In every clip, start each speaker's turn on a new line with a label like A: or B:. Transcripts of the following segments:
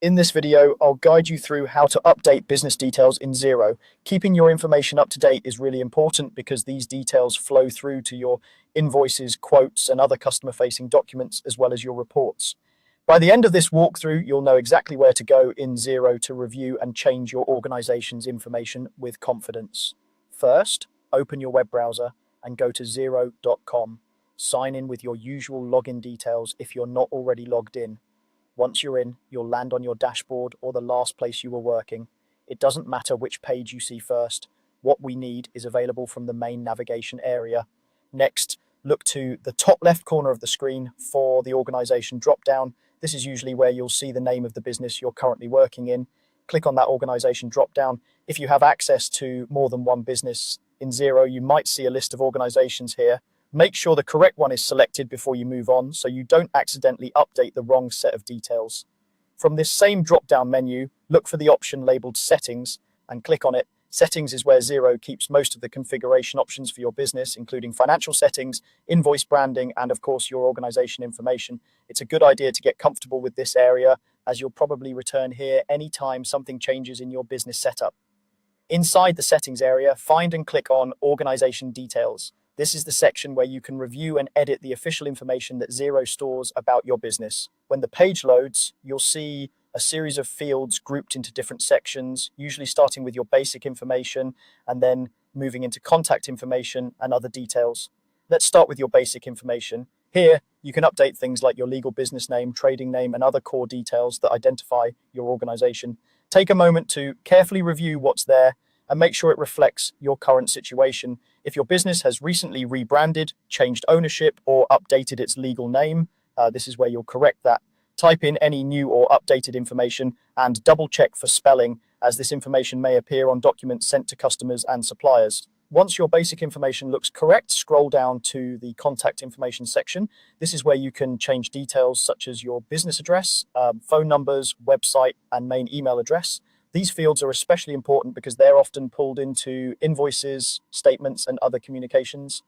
A: In this video, I'll guide you through how to update business details in Xero. Keeping your information up to date is really important because these details flow through to your invoices, quotes, and other customer-facing documents, as well as your reports. By the end of this walkthrough, you'll know exactly where to go in Xero to review and change your organization's information with confidence. First, open your web browser and go to xero.com. Sign in with your usual login details if you're not already logged in. Once you're in, you'll land on your dashboard or the last place you were working. It doesn't matter which page you see first. What we need is available from the main navigation area. Next, look to the top left corner of the screen for the organization drop-down. This is usually where you'll see the name of the business you're currently working in. Click on that organization drop-down. If you have access to more than one business in Xero, you might see a list of organizations here. Make sure the correct one is selected before you move on so you don't accidentally update the wrong set of details. From this same drop-down menu, look for the option labeled Settings and click on it. Settings is where Xero keeps most of the configuration options for your business, including financial settings, invoice branding, and of course your organization information. It's a good idea to get comfortable with this area as you'll probably return here anytime something changes in your business setup. Inside the settings area, find and click on Organization Details. This is the section where you can review and edit the official information that Xero stores about your business. When the page loads, you'll see a series of fields grouped into different sections, usually starting with your basic information and then moving into contact information and other details. Let's start with your basic information. Here, you can update things like your legal business name, trading name, and other core details that identify your organization. Take a moment to carefully review what's there and make sure it reflects your current situation. If your business has recently rebranded, changed ownership, or updated its legal name, this is where you'll correct that. Type in any new or updated information and double check for spelling, as this information may appear on documents sent to customers and suppliers. Once your basic information looks correct, scroll down to the contact information section. This is where you can change details such as your business address, phone numbers, website, and main email address. These fields are especially important because they're often pulled into invoices, statements, and other communications.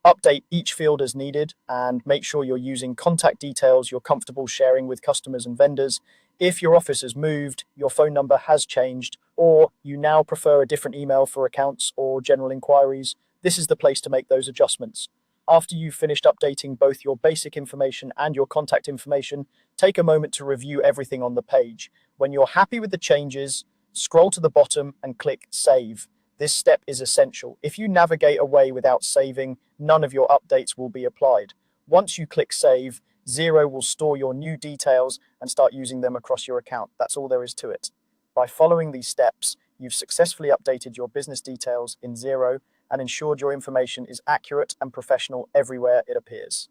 A: Update each field as needed and make sure you're using contact details you're comfortable sharing with customers and vendors. If your office has moved, your phone number has changed, or you now prefer a different email for accounts or general inquiries, this is the place to make those adjustments. After you've finished updating both your basic information and your contact information, take a moment to review everything on the page. When you're happy with the changes, scroll to the bottom and click Save. This step is essential. If you navigate away without saving, none of your updates will be applied. Once you click Save, Xero will store your new details and start using them across your account. That's all there is to it. By following these steps, you've successfully updated your business details in Xero and ensured your information is accurate and professional everywhere it appears.